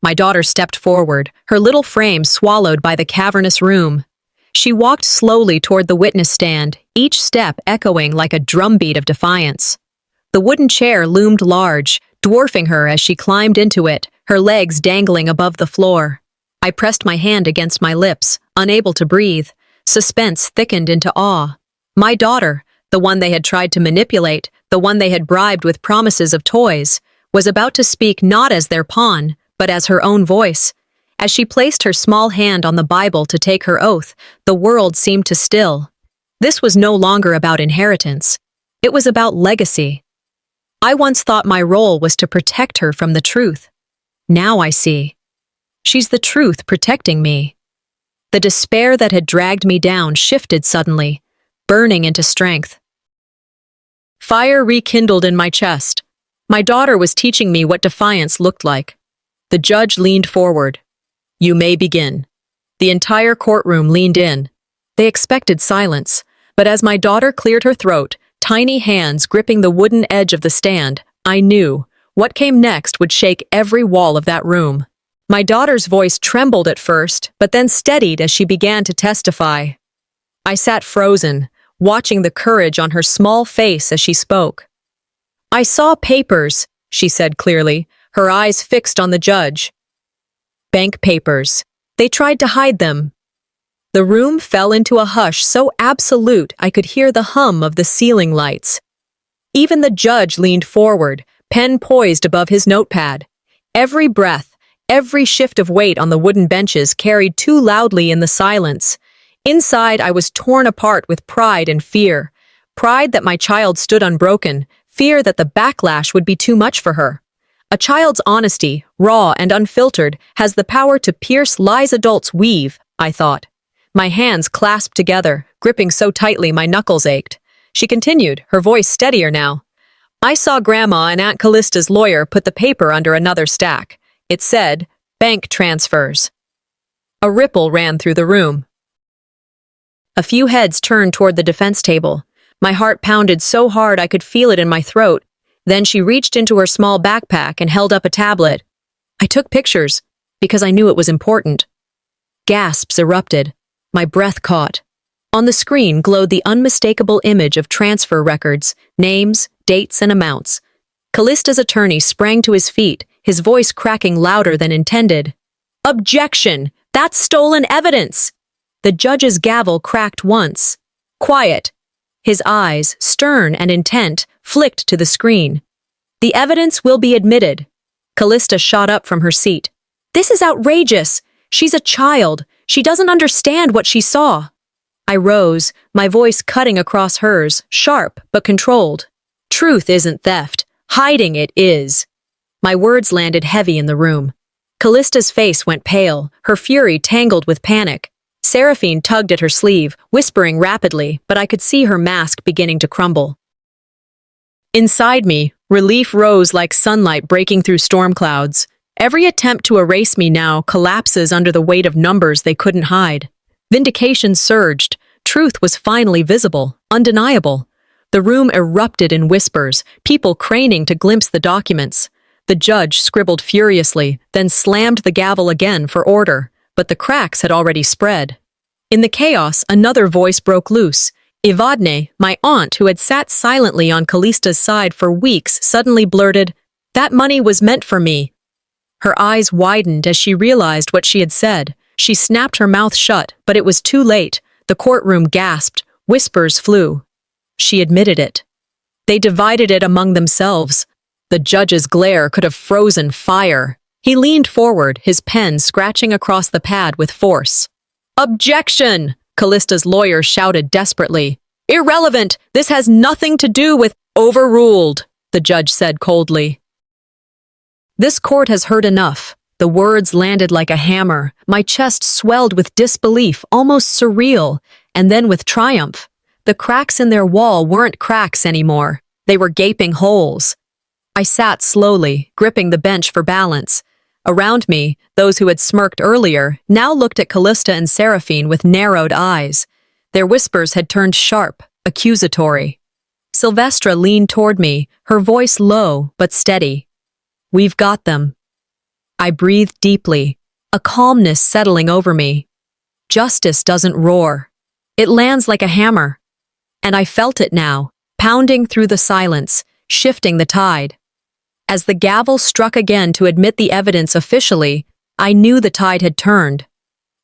My daughter stepped forward, her little frame swallowed by the cavernous room. She walked slowly toward the witness stand, each step echoing like a drumbeat of defiance. The wooden chair loomed large, dwarfing her as she climbed into it, her legs dangling above the floor. I pressed my hand against my lips, unable to breathe. Suspense thickened into awe. My daughter, the one they had tried to manipulate, the one they had bribed with promises of toys, was about to speak not as their pawn, but as her own voice. As she placed her small hand on the Bible to take her oath, the world seemed to still. This was no longer about inheritance. It was about legacy. I once thought my role was to protect her from the truth. Now I see. She's the truth protecting me. The despair that had dragged me down shifted suddenly, burning into strength. Fire rekindled in my chest. My daughter was teaching me what defiance looked like. The judge leaned forward. You may begin. The entire courtroom leaned in. They expected silence, but as my daughter cleared her throat, tiny hands gripping the wooden edge of the stand, I knew what came next would shake every wall of that room. My daughter's voice trembled at first, but then steadied as she began to testify. I sat frozen, watching the courage on her small face as she spoke. I saw papers, she said clearly, her eyes fixed on the judge. Bank papers. They tried to hide them. The room fell into a hush so absolute I could hear the hum of the ceiling lights. Even the judge leaned forward, pen poised above his notepad. Every breath, every shift of weight on the wooden benches carried too loudly in the silence. Inside, I was torn apart with pride and fear. Pride that my child stood unbroken, fear that the backlash would be too much for her. A child's honesty, raw and unfiltered, has the power to pierce lies adults weave, I thought. My hands clasped together, gripping so tightly my knuckles ached. She continued, her voice steadier now. I saw Grandma and Aunt Callista's lawyer put the paper under another stack. It said, bank transfers. A ripple ran through the room. A few heads turned toward the defense table. My heart pounded so hard I could feel it in my throat. Then she reached into her small backpack and held up a tablet. I took pictures, because I knew it was important. Gasps erupted. My breath caught. On the screen glowed the unmistakable image of transfer records, names, dates, and amounts. Callista's attorney sprang to his feet, his voice cracking louder than intended. Objection! That's stolen evidence! The judge's gavel cracked once. Quiet. His eyes, stern and intent, flicked to the screen. The evidence will be admitted. Callista shot up from her seat. This is outrageous! She's a child. She doesn't understand what she saw. I rose, my voice cutting across hers, sharp but controlled. Truth isn't theft. Hiding it is. My words landed heavy in the room. Callista's face went pale, her fury tangled with panic. Seraphine tugged at her sleeve, whispering rapidly, but I could see her mask beginning to crumble. Inside me, relief rose like sunlight breaking through storm clouds. Every attempt to erase me now collapses under the weight of numbers they couldn't hide. Vindication surged. Truth was finally visible, undeniable. The room erupted in whispers, people craning to glimpse the documents. The judge scribbled furiously, then slammed the gavel again for order, but the cracks had already spread. In the chaos, another voice broke loose. Evadne, my aunt who had sat silently on Callista's side for weeks, suddenly blurted, "That money was meant for me." Her eyes widened as she realized what she had said. She snapped her mouth shut, but it was too late. The courtroom gasped. Whispers flew. She admitted it. They divided it among themselves. The judge's glare could have frozen fire. He leaned forward, his pen scratching across the pad with force. "Objection!" Callista's lawyer shouted desperately. "Irrelevant! This has nothing to do with—" "Overruled," the judge said coldly. "This court has heard enough." The words landed like a hammer. My chest swelled with disbelief, almost surreal, and then with triumph. The cracks in their wall weren't cracks anymore. They were gaping holes. I sat slowly, gripping the bench for balance. Around me, those who had smirked earlier now looked at Callista and Seraphine with narrowed eyes. Their whispers had turned sharp, accusatory. Sylvestra leaned toward me, her voice low but steady. "We've got them." I breathed deeply, a calmness settling over me. Justice doesn't roar. It lands like a hammer. And I felt it now, pounding through the silence, shifting the tide. As the gavel struck again to admit the evidence officially, I knew the tide had turned.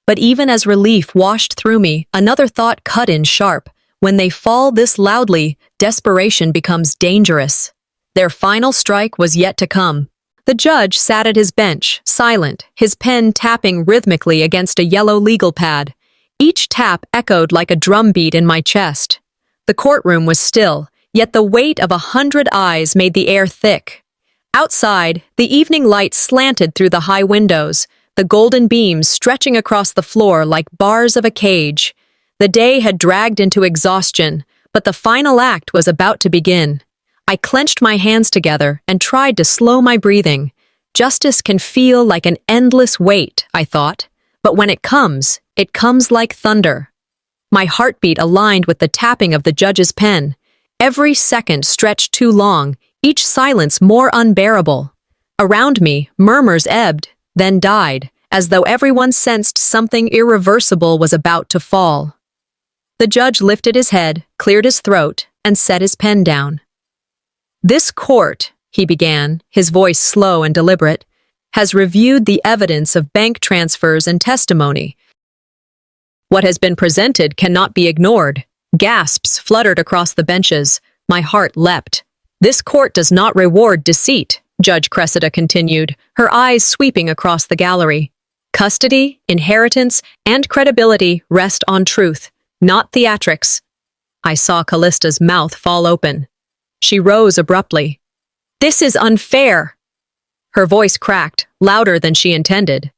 But even as relief washed through me, another thought cut in sharp. When they fall this loudly, desperation becomes dangerous. Their final strike was yet to come. The judge sat at his bench, silent, his pen tapping rhythmically against a yellow legal pad. Each tap echoed like a drumbeat in my chest. The courtroom was still, yet the weight of 100 eyes made the air thick. Outside, the evening light slanted through the high windows, the golden beams stretching across the floor like bars of a cage. The day had dragged into exhaustion, but the final act was about to begin. I clenched my hands together and tried to slow my breathing. Justice can feel like an endless weight, I thought, but when it comes like thunder. My heartbeat aligned with the tapping of the judge's pen. Every second stretched too long, each silence more unbearable. Around me, murmurs ebbed, then died, as though everyone sensed something irreversible was about to fall. The judge lifted his head, cleared his throat, and set his pen down. "This court," he began, his voice slow and deliberate, "has reviewed the evidence of bank transfers and testimony. What has been presented cannot be ignored." Gasps fluttered across the benches. My heart leapt. "This court does not reward deceit," Judge Cressida continued, her eyes sweeping across the gallery. "Custody, inheritance, and credibility rest on truth, not theatrics." I saw Callista's mouth fall open. She rose abruptly. "This is unfair." Her voice cracked, louder than she intended.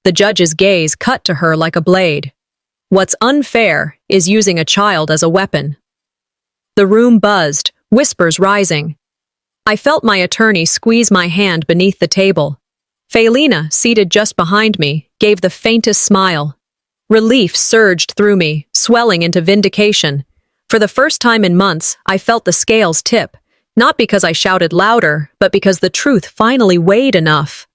The judge's gaze cut to her like a blade. "What's unfair is using a child as a weapon." The room buzzed, whispers rising. I felt my attorney squeeze my hand beneath the table. Felina, seated just behind me, gave the faintest smile. Relief surged through me, swelling into vindication. For the first time in months, I felt the scales tip, not because I shouted louder, but because the truth finally weighed enough.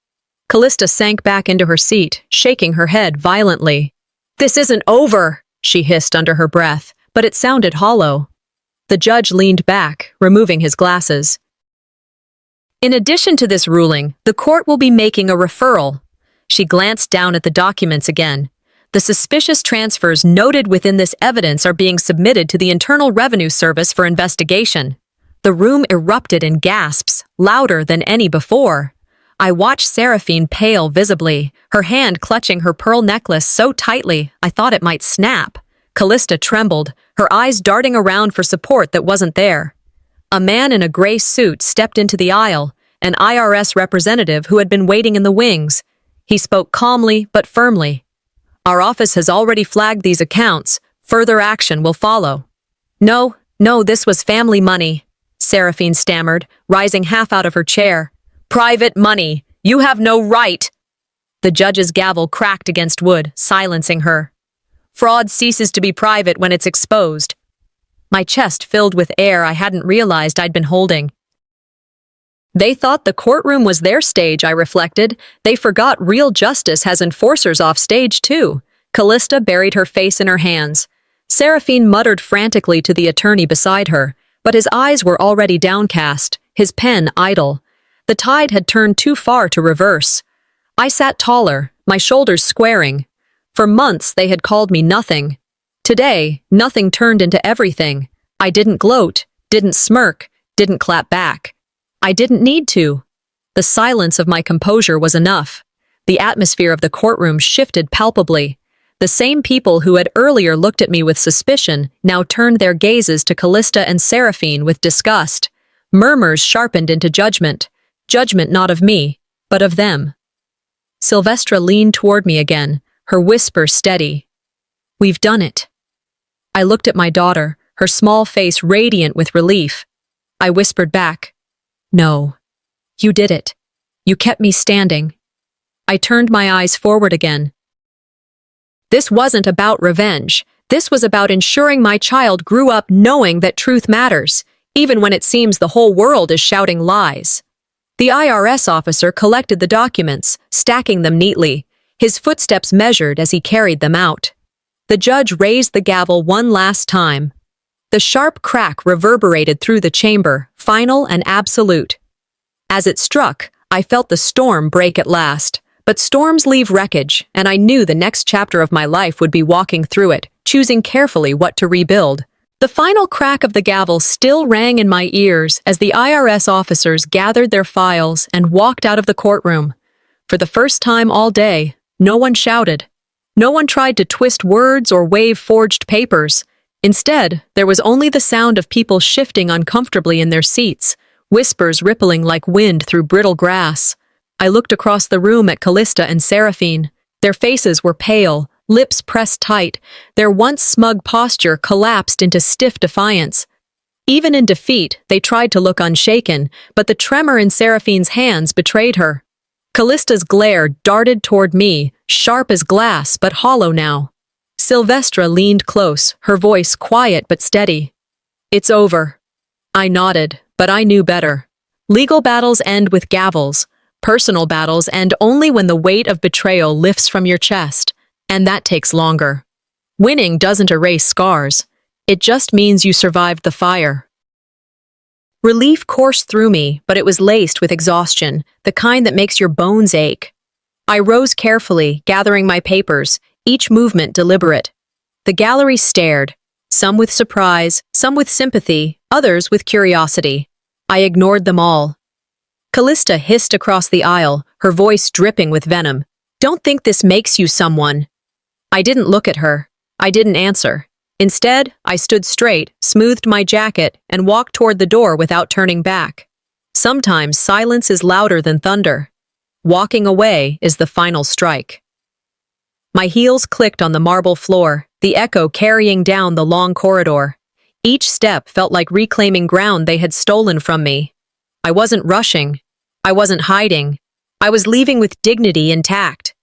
Callista sank back into her seat, shaking her head violently. "This isn't over," she hissed under her breath, but it sounded hollow. The judge leaned back, removing his glasses. "In addition to this ruling, the court will be making a referral." She glanced down at the documents again. "The suspicious transfers noted within this evidence are being submitted to the Internal Revenue Service for investigation." The room erupted in gasps, louder than any before. I watched Seraphine pale visibly, her hand clutching her pearl necklace so tightly I thought it might snap. Callista trembled, her eyes darting around for support that wasn't there. A man in a gray suit stepped into the aisle, an IRS representative who had been waiting in the wings. He spoke calmly but firmly. "Our office has already flagged these accounts. Further action will follow." No, this was family money," Seraphine stammered, rising half out of her chair. "Private money. You have no right." The judge's gavel cracked against wood, silencing her. "Fraud ceases to be private when it's exposed." My chest filled with air I hadn't realized I'd been holding. They thought the courtroom was their stage, I reflected. They forgot real justice has enforcers off stage, too. Callista buried her face in her hands. Seraphine muttered frantically to the attorney beside her, but his eyes were already downcast, his pen idle. The tide had turned too far to reverse. I sat taller, my shoulders squaring. For months they had called me nothing. Today, nothing turned into everything. I didn't gloat, didn't smirk, didn't clap back. I didn't need to. The silence of my composure was enough. The atmosphere of the courtroom shifted palpably. The same people who had earlier looked at me with suspicion now turned their gazes to Callista and Seraphine with disgust. Murmurs sharpened into judgment. Judgment not of me, but of them. Sylvestra leaned toward me again, her whisper steady. "We've done it." I looked at my daughter, her small face radiant with relief. I whispered back, "No. You did it. You kept me standing." I turned my eyes forward again. This wasn't about revenge. This was about ensuring my child grew up knowing that truth matters, even when it seems the whole world is shouting lies. The IRS officer collected the documents, stacking them neatly, his footsteps measured as he carried them out. The judge raised the gavel one last time. The sharp crack reverberated through the chamber, final and absolute. As it struck, I felt the storm break at last. But storms leave wreckage, and I knew the next chapter of my life would be walking through it, choosing carefully what to rebuild. The final crack of the gavel still rang in my ears as the IRS officers gathered their files and walked out of the courtroom. For the first time all day, no one shouted. No one tried to twist words or wave forged papers. Instead, there was only the sound of people shifting uncomfortably in their seats, whispers rippling like wind through brittle grass. I looked across the room at Callista and Seraphine. Their faces were pale, lips pressed tight, their once smug posture collapsed into stiff defiance. Even in defeat, they tried to look unshaken, but the tremor in Seraphine's hands betrayed her. Callista's glare darted toward me, sharp as glass but hollow now. Sylvestra leaned close, her voice quiet but steady. "It's over." I nodded, but I knew better. Legal battles end with gavels. Personal battles end only when the weight of betrayal lifts from your chest, and that takes longer. Winning doesn't erase scars. It just means you survived the fire. Relief coursed through me, but it was laced with exhaustion, the kind that makes your bones ache. I rose carefully, gathering my papers, each movement deliberate. The gallery stared, some with surprise, some with sympathy, others with curiosity. I ignored them all. Callista hissed across the aisle, her voice dripping with venom. "Don't think this makes you someone." I didn't look at her. I didn't answer. Instead, I stood straight, smoothed my jacket, and walked toward the door without turning back. Sometimes silence is louder than thunder. Walking away is the final strike. My heels clicked on the marble floor, the echo carrying down the long corridor. Each step felt like reclaiming ground they had stolen from me. I wasn't rushing. I wasn't hiding. I was leaving with dignity intact.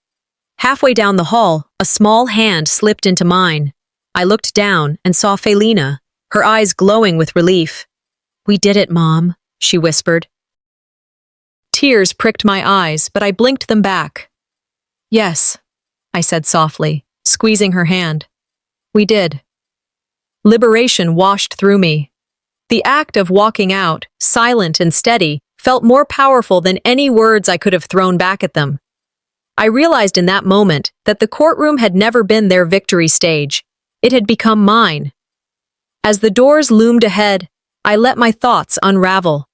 Halfway down the hall, a small hand slipped into mine. I looked down and saw Felina, her eyes glowing with relief. "We did it, Mom," she whispered. Tears pricked my eyes, but I blinked them back. "Yes," I said softly, squeezing her hand. "We did." Liberation washed through me. The act of walking out, silent and steady, felt more powerful than any words I could have thrown back at them. I realized in that moment that the courtroom had never been their victory stage. It had become mine. As the doors loomed ahead, I let my thoughts unravel.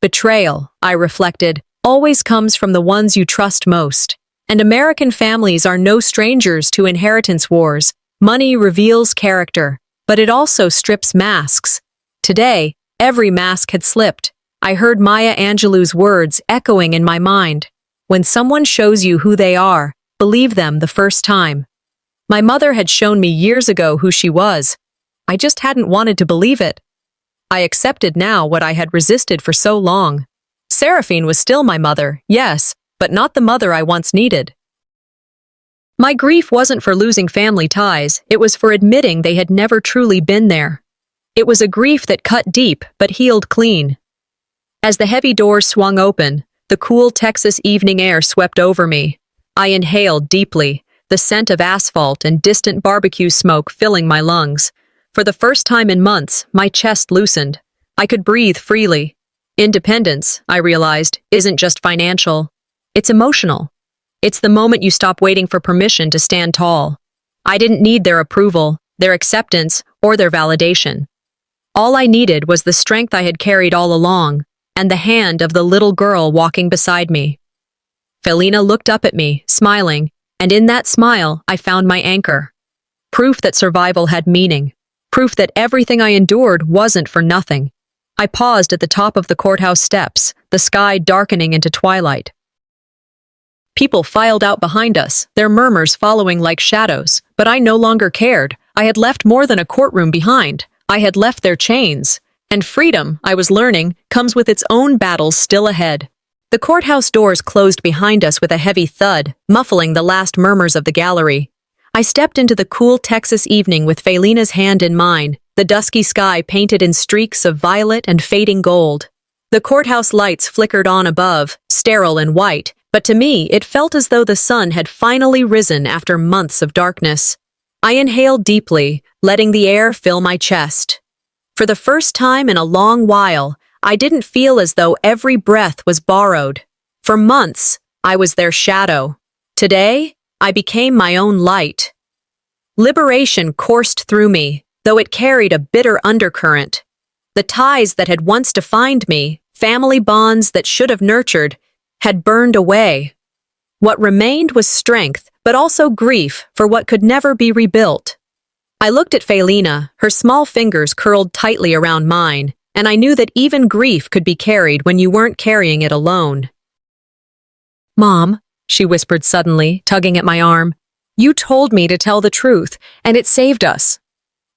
Betrayal, I reflected, always comes from the ones you trust most. And American families are no strangers to inheritance wars. Money reveals character, but it also strips masks. Today, every mask had slipped. I heard Maya Angelou's words echoing in my mind. When someone shows you who they are, believe them the first time. My mother had shown me years ago who she was. I just hadn't wanted to believe it. I accepted now what I had resisted for so long. Seraphine was still my mother, yes, but not the mother I once needed. My grief wasn't for losing family ties, it was for admitting they had never truly been there. It was a grief that cut deep but healed clean. As the heavy doors swung open, the cool Texas evening air swept over me. I inhaled deeply, the scent of asphalt and distant barbecue smoke filling my lungs. For the first time in months, my chest loosened. I could breathe freely. Independence, I realized, isn't just financial. It's emotional. It's the moment you stop waiting for permission to stand tall. I didn't need their approval. their acceptance, or their validation. All I needed was the strength I had carried all along, and the hand of the little girl walking beside me. Felina looked up at me, smiling, and in that smile I found my anchor. Proof that survival had meaning. Proof that everything I endured wasn't for nothing. I paused at the top of the courthouse steps, the sky darkening into twilight. People filed out behind us, their murmurs following like shadows, but I no longer cared. I had left more than a courtroom behind. I had left their chains. And freedom, I was learning, comes with its own battles still ahead. The courthouse doors closed behind us with a heavy thud, muffling the last murmurs of the gallery. I stepped into the cool Texas evening with Felina's hand in mine, the dusky sky painted in streaks of violet and fading gold. The courthouse lights flickered on above, sterile and white, but to me it felt as though the sun had finally risen after months of darkness. I inhaled deeply, letting the air fill my chest. For the first time in a long while, I didn't feel as though every breath was borrowed. For months, I was their shadow. Today, I became my own light. Liberation coursed through me, though it carried a bitter undercurrent. The ties that had once defined me, family bonds that should have nurtured, had burned away. What remained was strength, but also grief for what could never be rebuilt. I looked at Felina, her small fingers curled tightly around mine, and I knew that even grief could be carried when you weren't carrying it alone. "Mom," she whispered suddenly, tugging at my arm, "you told me to tell the truth, and it saved us."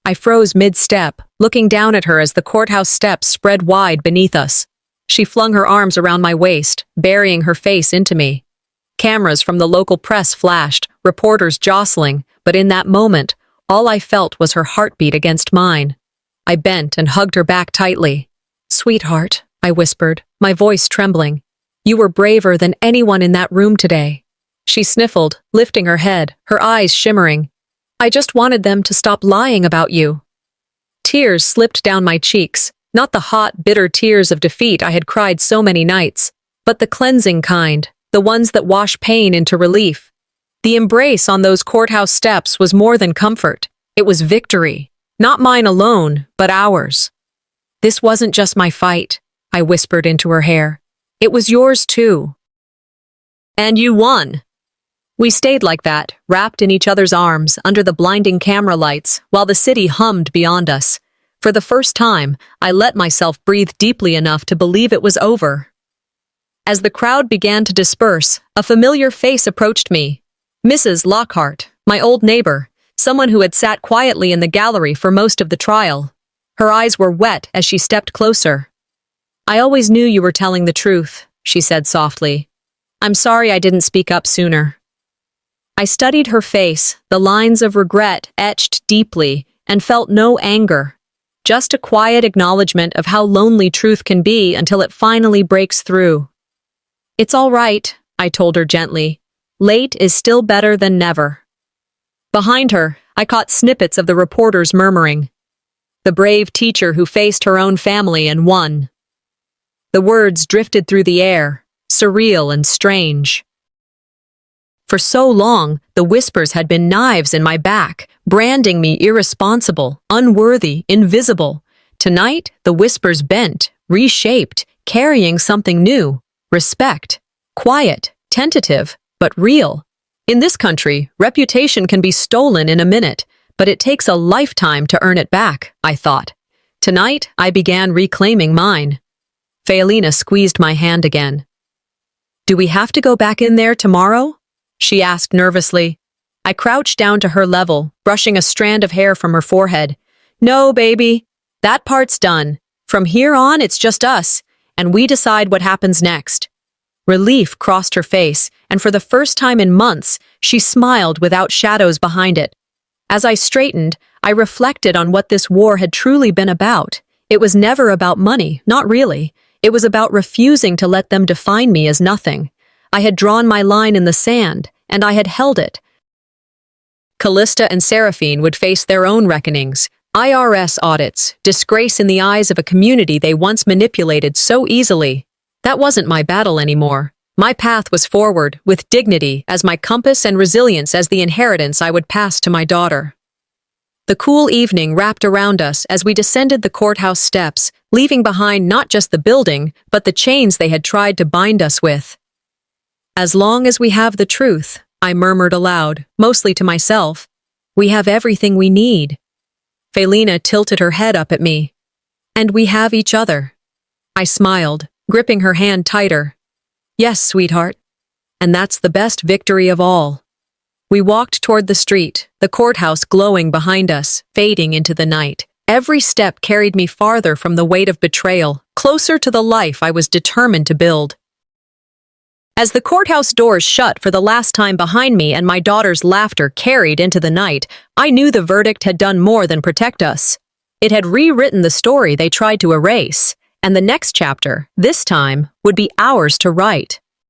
I froze mid-step, looking down at her as the courthouse steps spread wide beneath us. She flung her arms around my waist, burying her face into me. Cameras from the local press flashed, reporters jostling, but in that moment, all I felt was her heartbeat against mine. I bent and hugged her back tightly. "Sweetheart," I whispered, my voice trembling, "you were braver than anyone in that room today." She sniffled, lifting her head, her eyes shimmering. "I just wanted them to stop lying about you." Tears slipped down my cheeks, not the hot, bitter tears of defeat I had cried so many nights, but the cleansing kind, the ones that wash pain into relief. The embrace on those courthouse steps was more than comfort. It was victory. Not mine alone, but ours. "This wasn't just my fight," I whispered into her hair. "It was yours too. And you won." We stayed like that, wrapped in each other's arms, under the blinding camera lights, while the city hummed beyond us. For the first time, I let myself breathe deeply enough to believe it was over. As the crowd began to disperse, a familiar face approached me. Mrs. Lockhart, my old neighbor, someone who had sat quietly in the gallery for most of the trial. Her eyes were wet as she stepped closer. "I always knew you were telling the truth," she said softly. "I'm sorry I didn't speak up sooner." I studied her face, the lines of regret etched deeply, and felt no anger. Just a quiet acknowledgement of how lonely truth can be until it finally breaks through. "It's all right," I told her gently. "Late is still better than never." Behind her, I caught snippets of the reporters murmuring. "The brave teacher who faced her own family and won." The words drifted through the air, surreal and strange. For so long, the whispers had been knives in my back, branding me irresponsible, unworthy, invisible. Tonight, the whispers bent, reshaped, carrying something new. Respect. Quiet, tentative, but real. In this country, reputation can be stolen in a minute, but it takes a lifetime to earn it back, I thought. Tonight, I began reclaiming mine. Felina squeezed my hand again. "Do we have to go back in there tomorrow?" she asked nervously. I crouched down to her level, brushing a strand of hair from her forehead. "No, baby. That part's done. From here on, it's just us, and we decide what happens next." Relief crossed her face, and for the first time in months, she smiled without shadows behind it. As I straightened, I reflected on what this war had truly been about. It was never about money, not really. It was about refusing to let them define me as nothing. I had drawn my line in the sand, and I had held it. Callista and Seraphine would face their own reckonings, IRS audits, disgrace in the eyes of a community they once manipulated so easily. That wasn't my battle anymore. My path was forward, with dignity as my compass and resilience as the inheritance I would pass to my daughter. The cool evening wrapped around us as we descended the courthouse steps, leaving behind not just the building, but the chains they had tried to bind us with. As long as we have the truth, I murmured aloud, mostly to myself, we have everything we need. Felina tilted her head up at me. And we have each other. I smiled, gripping her hand tighter. Yes, sweetheart. And that's the best victory of all. We walked toward the street, the courthouse glowing behind us, fading into the night. Every step carried me farther from the weight of betrayal, closer to the life I was determined to build. As the courthouse doors shut for the last time behind me and my daughter's laughter carried into the night, I knew the verdict had done more than protect us. It had rewritten the story they tried to erase, and the next chapter, this time, would be ours to write.